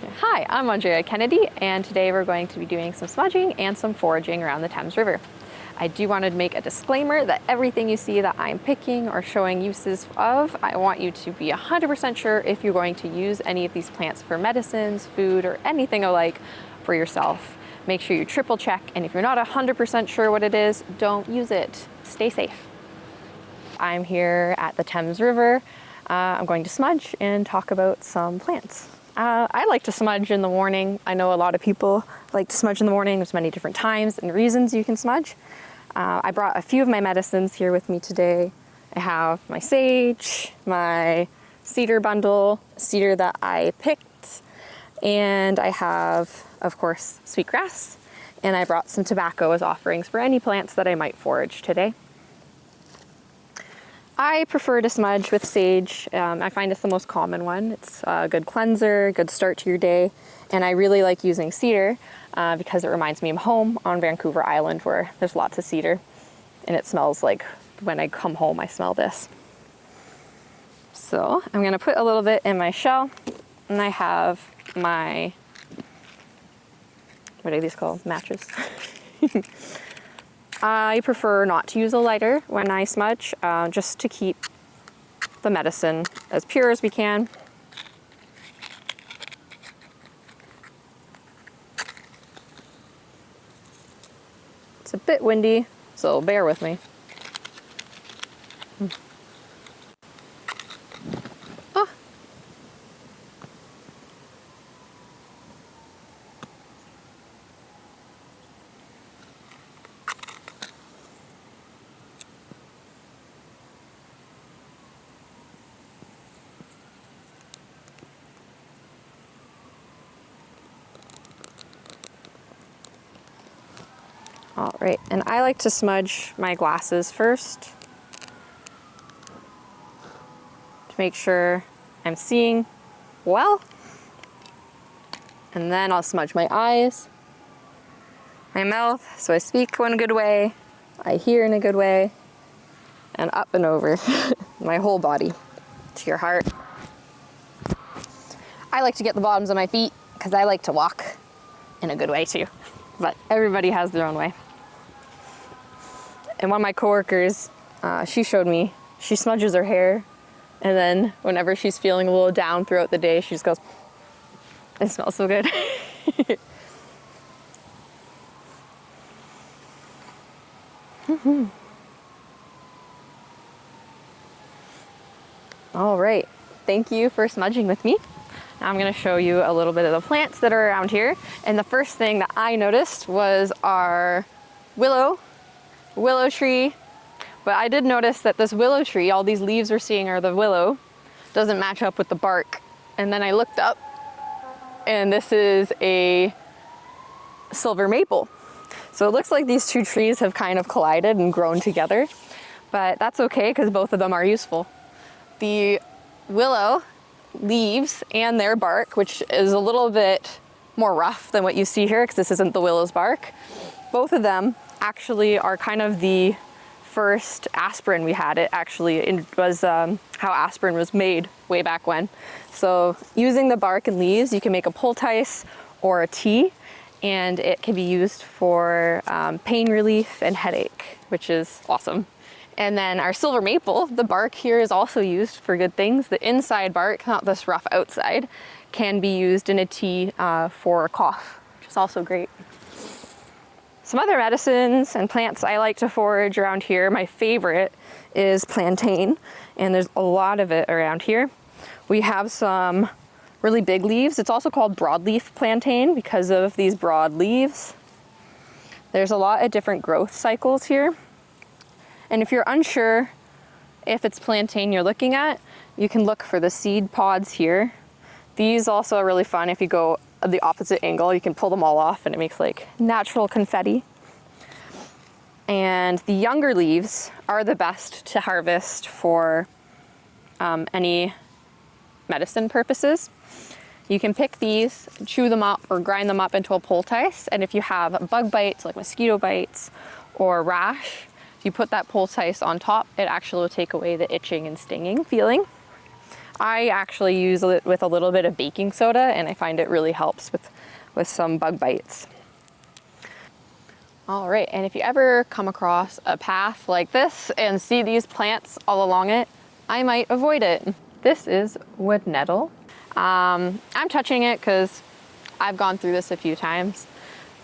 Hi, I'm Andrea Kennedy, and today we're going to be doing some smudging and some foraging around the Thames River. I do want to make a disclaimer that everything you see that I'm picking or showing uses of, I want you to be 100% sure if you're going to use any of these plants for medicines, food, or anything alike for yourself. Make sure you triple check, and if you're not 100% sure what it is, don't use it. Stay safe. I'm here at the Thames River. I'm going to smudge and talk about some plants. I like to smudge in the morning. I know a lot of people like to smudge in the morning. There's many different times and reasons you can smudge. I brought a few of my medicines here with me today. I have my sage, my cedar bundle, cedar that I picked, and I have, of course, sweetgrass. And I brought some tobacco as offerings for any plants that I might forage today. I prefer to smudge with sage. I find it's the most common one. It's a good cleanser, good start to your day. And I really like using cedar because it reminds me of home on Vancouver Island, where there's lots of cedar. And it smells like when I come home, I smell this. So I'm gonna put a little bit in my shell, and I have my, what are these called? Matches. I prefer not to use a lighter when I smudge, just to keep the medicine as pure as we can. It's a bit windy, so bear with me. Oh. All right, and I like to smudge my glasses first to make sure I'm seeing well. And then I'll smudge my eyes, my mouth, so I speak in a good way, I hear in a good way, and up and over my whole body to your heart. I like to get the bottoms of my feet because I like to walk in a good way too, but everybody has their own way. And one of my coworkers, she showed me, she smudges her hair, and then whenever she's feeling a little down throughout the day, she just goes, it smells so good. All right, thank you for smudging with me. Now I'm gonna show you a little bit of the plants that are around here. And the first thing that I noticed was our willow tree. But I did notice that this willow tree, all these leaves we're seeing are the willow, doesn't match up with the bark. And then I looked up, and this is a silver maple. So it looks like these two trees have kind of collided and grown together, but that's okay because both of them are useful. The willow leaves and their bark, which is a little bit more rough than what you see here because this isn't the willow's bark, both of them actually are kind of the first aspirin we had. It actually was how aspirin was made way back when. So using the bark and leaves, you can make a poultice or a tea, and it can be used for pain relief and headache, which is awesome. And then our silver maple, the bark here is also used for good things. The inside bark, not this rough outside, can be used in a tea for a cough, which is also great. Some other medicines and plants I like to forage around here, my favorite is plantain, and there's a lot of it around here. We have some really big leaves. It's also called broadleaf plantain because of these broad leaves. There's a lot of different growth cycles here. And if you're unsure if it's plantain you're looking at, you can look for the seed pods here. These also are really fun. If you go the opposite angle, you can pull them all off and it makes like natural confetti. And the younger leaves are the best to harvest for any medicine purposes. You can pick these, chew them up, or grind them up into a poultice. And if you have bug bites, like mosquito bites or rash, if you put that poultice on top, it actually will take away the itching and stinging feeling. I actually use it with a little bit of baking soda, and I find it really helps with some bug bites. All right, and if you ever come across a path like this and see these plants all along it, I might avoid it. This is wood nettle. I'm touching it because I've gone through this a few times,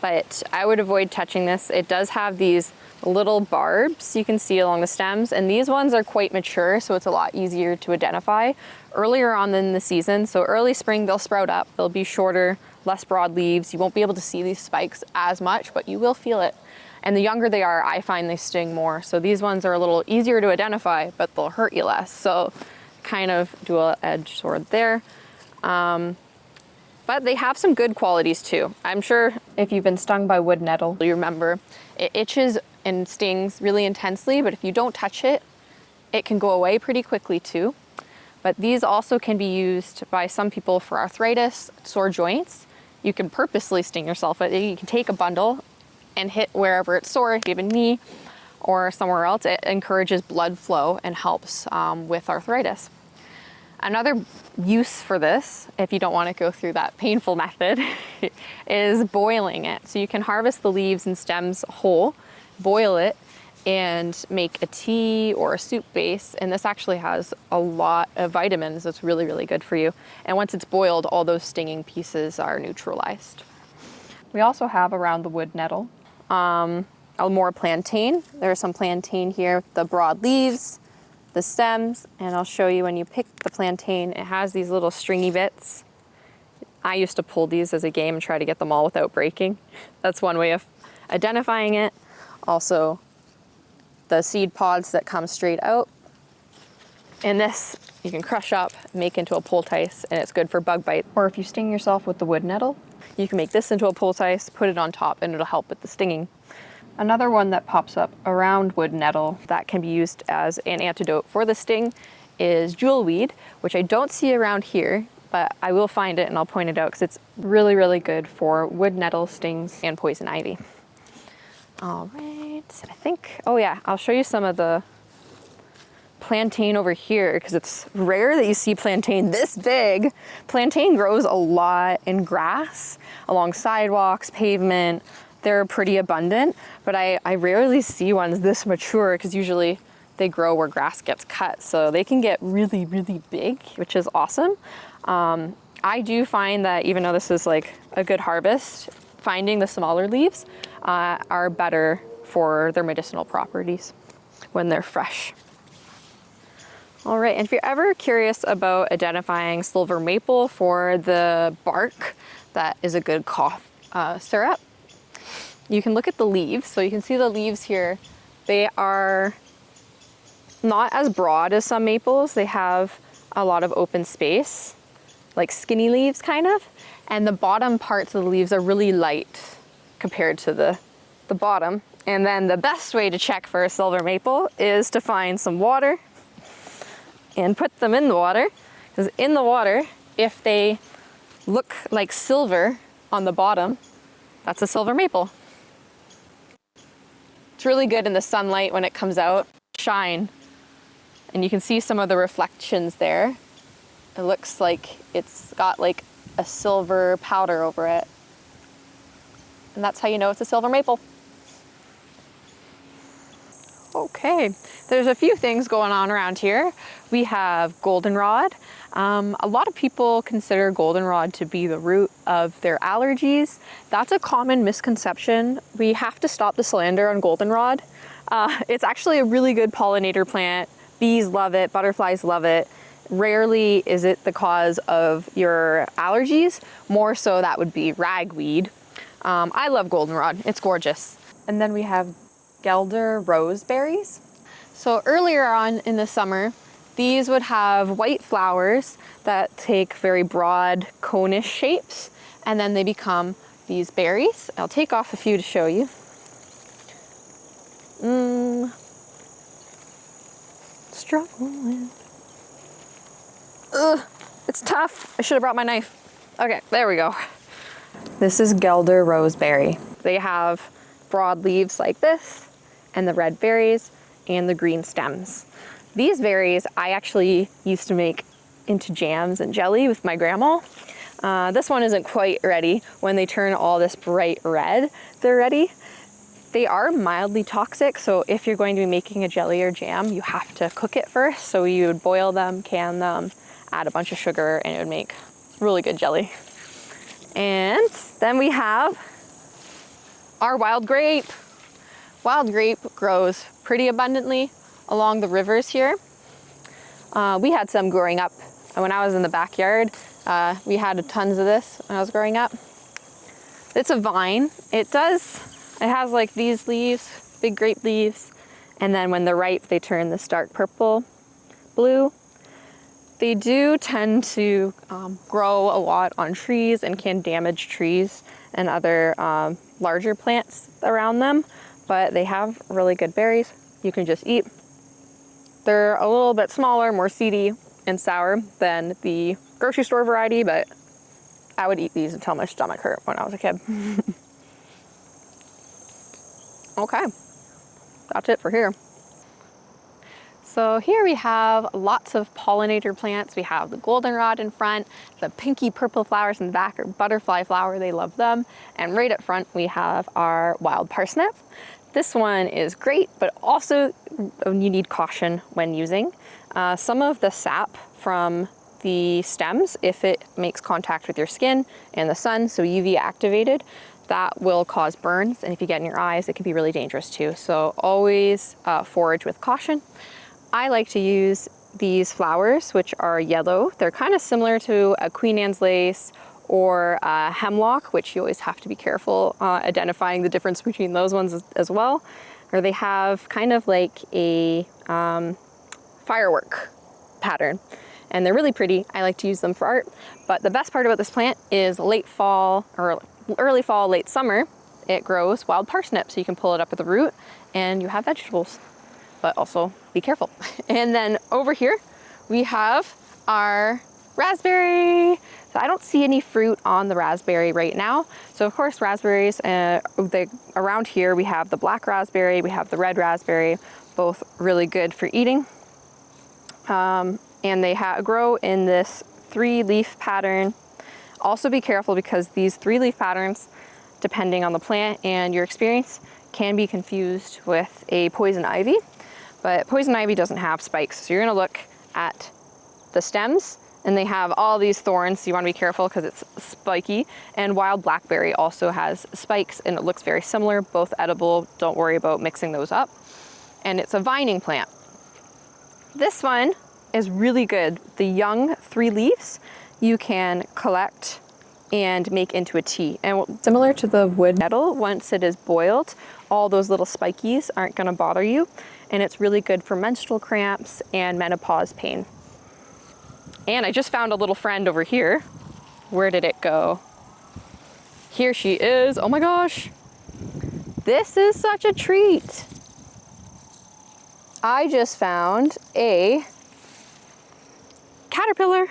but I would avoid touching this. It does have these little barbs you can see along the stems, and these ones are quite mature, so it's a lot easier to identify earlier on in the season. So early spring, they'll sprout up. They'll be shorter, less broad leaves. You won't be able to see these spikes as much, but you will feel it. And the younger they are, I find they sting more. So these ones are a little easier to identify, but they'll hurt you less. So kind of dual-edged sword there. But they have some good qualities too. I'm sure if you've been stung by wood nettle, you remember it itches and stings really intensely, but if you don't touch it, it can go away pretty quickly too. But these also can be used by some people for arthritis, sore joints. You can purposely sting yourself with it. You can take a bundle and hit wherever it's sore, if you have a knee or somewhere else. It encourages blood flow and helps with arthritis. Another use for this, if you don't want to go through that painful method, is boiling it. So you can harvest the leaves and stems whole, boil it, and make a tea or a soup base. And this actually has a lot of vitamins. It's really, really good for you. And once it's boiled, all those stinging pieces are neutralized. We also have around the wood nettle, more plantain. There's some plantain here with the broad leaves, the stems, and I'll show you when you pick the plantain, it has these little stringy bits. I used to pull these as a game and try to get them all without breaking. That's one way of identifying it. Also, the seed pods that come straight out. And this you can crush up, make into a poultice, and it's good for bug bite. Or if you sting yourself with the wood nettle, you can make this into a poultice, put it on top, and it'll help with the stinging. Another one that pops up around wood nettle that can be used as an antidote for the sting is jewelweed, which I don't see around here, but I will find it and I'll point it out because it's really, really good for wood nettle stings and poison ivy. All right, I think, oh yeah, I'll show you some of the plantain over here because it's rare that you see plantain this big. Plantain grows a lot in grass, along sidewalks, pavement. They're pretty abundant, but I rarely see ones this mature because usually they grow where grass gets cut. So they can get really, really big, which is awesome. I do find that even though this is like a good harvest, finding the smaller leaves are better for their medicinal properties when they're fresh. All right, and if you're ever curious about identifying silver maple for the bark, that is a good cough syrup. You can look at the leaves. So you can see the leaves here. They are not as broad as some maples. They have a lot of open space, like skinny leaves kind of. And the bottom parts of the leaves are really light compared to the bottom. And then the best way to check for a silver maple is to find some water and put them in the water. Because in the water, if they look like silver on the bottom, that's a silver maple. It's really good in the sunlight when it comes out, shine. And you can see some of the reflections there. It looks like it's got like a silver powder over it. And that's how you know it's a silver maple. Okay, there's a few things going on around here. We have goldenrod. A lot of people consider goldenrod to be the root of their allergies. That's a common misconception. We have to stop the slander on goldenrod. It's actually a really good pollinator plant. Bees love it, butterflies love it. Rarely is it the cause of your allergies. More so that would be ragweed. I love goldenrod, it's gorgeous. And then we have Guelder roseberries. So earlier on in the summer, these would have white flowers that take very broad conish shapes, and then they become these berries. I'll take off a few to show you. Struggling. Ugh, it's tough. I should have brought my knife. Okay, there we go. This is Guelder roseberry. They have broad leaves like this, and the red berries, and the green stems. These berries I actually used to make into jams and jelly with my grandma. This one isn't quite ready. When they turn all this bright red, they're ready. They are mildly toxic, so if you're going to be making a jelly or jam, you have to cook it first. So you would boil them, can them, add a bunch of sugar, and it would make really good jelly. And then we have our wild grape. Wild grape grows pretty abundantly along the rivers here. We had some growing up when I was in the backyard. We had tons of this when I was growing up. It's a vine. It has like these leaves, big grape leaves, and then when they're ripe, they turn this dark purple blue. They do tend to grow a lot on trees and can damage trees and other larger plants around them, but they have really good berries you can just eat. They're a little bit smaller, more seedy and sour than the grocery store variety, but I would eat these until my stomach hurt when I was a kid. Okay, that's it for here. So here we have lots of pollinator plants. We have the goldenrod in front, the pinky purple flowers in the back are butterfly flower, they love them. And right up front we have our wild parsnip. This one is great, but also you need caution when using. Some of the sap from the stems, if it makes contact with your skin and the sun, so UV activated, that will cause burns, and if you get in your eyes, it can be really dangerous too. So always forage with caution. I like to use these flowers, which are yellow. They're kind of similar to a Queen Anne's lace or hemlock, which you always have to be careful identifying the difference between those ones as well. Or they have kind of like a firework pattern, and they're really pretty. I like to use them for art. But the best part about this plant is late fall or early fall, late summer, it grows wild parsnip. So you can pull it up at the root and you have vegetables, but also be careful. And then over here, we have our raspberry. So I don't see any fruit on the raspberry right now. So of course, raspberries, around here, we have the black raspberry, we have the red raspberry, both really good for eating. And they grow in this 3-leaf pattern. Also be careful because these 3-leaf patterns, depending on the plant and your experience, can be confused with a poison ivy. But poison ivy doesn't have spikes. So you're gonna look at the stems and they have all these thorns. So you wanna be careful because it's spiky. And wild blackberry also has spikes and it looks very similar, both edible. Don't worry about mixing those up. And it's a vining plant. This one is really good. The young 3 leaves, you can collect and make into a tea. And similar to the wood nettle, once it is boiled, all those little spikies aren't gonna bother you. And it's really good for menstrual cramps and menopause pain. And I just found a little friend over here. Where did it go? Here she is. Oh my gosh. This is such a treat. I just found a caterpillar.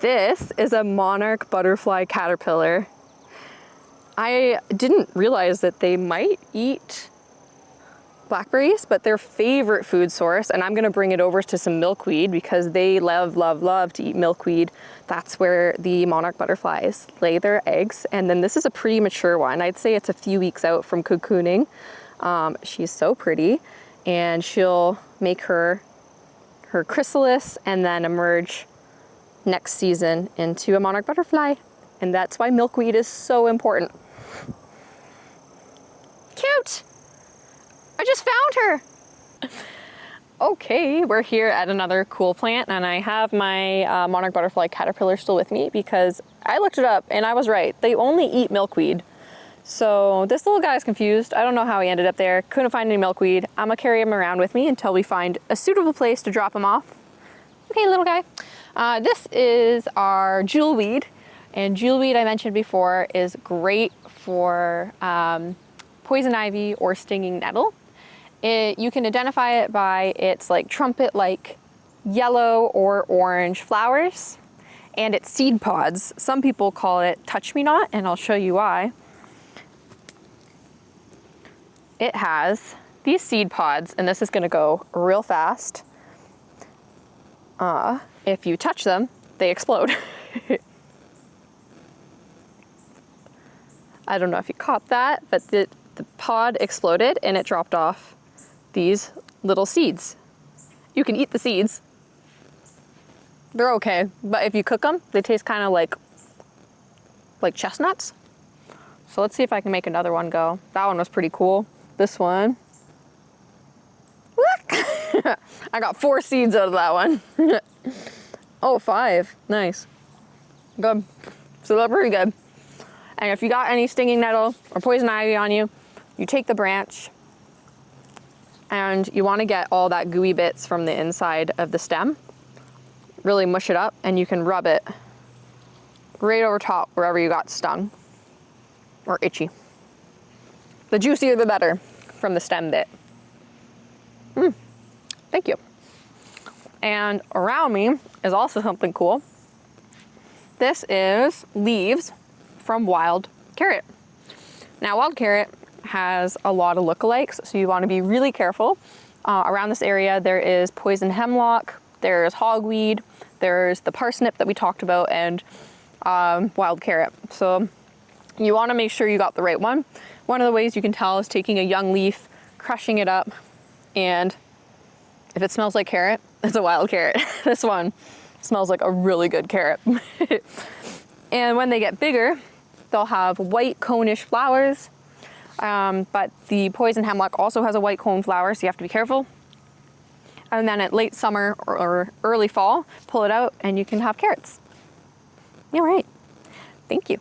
This is a monarch butterfly caterpillar. I didn't realize that they might eat blackberries, but their favorite food source, and I'm gonna bring it over to some milkweed because they love, love, love to eat milkweed. That's where the monarch butterflies lay their eggs. And then this is a pretty mature one. I'd say it's a few weeks out from cocooning. She's so pretty, and she'll make her chrysalis and then emerge next season into a monarch butterfly. And that's why milkweed is so important. Cute! I just found her! Okay, we're here at another cool plant and I have my monarch butterfly caterpillar still with me because I looked it up and I was right. They only eat milkweed. So this little guy's confused. I don't know how he ended up there. Couldn't find any milkweed. I'm gonna carry him around with me until we find a suitable place to drop him off. Okay, little guy. This is our jewelweed. And jewelweed, I mentioned before, is great for poison ivy or stinging nettle. You can identify it by its like trumpet-like yellow or orange flowers and its seed pods. Some people call it touch-me-not, and I'll show you why. It has these seed pods, and this is gonna go real fast. if you touch them, they explode. I don't know if you caught that, but the pod exploded and it dropped off these little seeds. You can eat the seeds. They're okay, but if you cook them, they taste kind of like chestnuts. So let's see if I can make another one go. That one was pretty cool. This one. I got 4 seeds out of that one. Oh, 5. Nice. Good. So they're pretty good. And if you got any stinging nettle or poison ivy on you, you take the branch and you want to get all that gooey bits from the inside of the stem. Really mush it up and you can rub it right over top wherever you got stung or itchy. The juicier the better from the stem bit. Thank you. And around me is also something cool. This is leaves from wild carrot. Now, wild carrot has a lot of lookalikes, so you want to be really careful. Around this area, there is poison hemlock, there's hogweed, there's the parsnip that we talked about, and wild carrot. So you want to make sure you got the right one. One of the ways you can tell is taking a young leaf, crushing it up, and if it smells like carrot, it's a wild carrot. This one smells like a really good carrot. And when they get bigger, they'll have white cone-ish flowers, but the poison hemlock also has a white cone flower, so you have to be careful. And then at late summer or early fall, pull it out and you can have carrots. All right, thank you.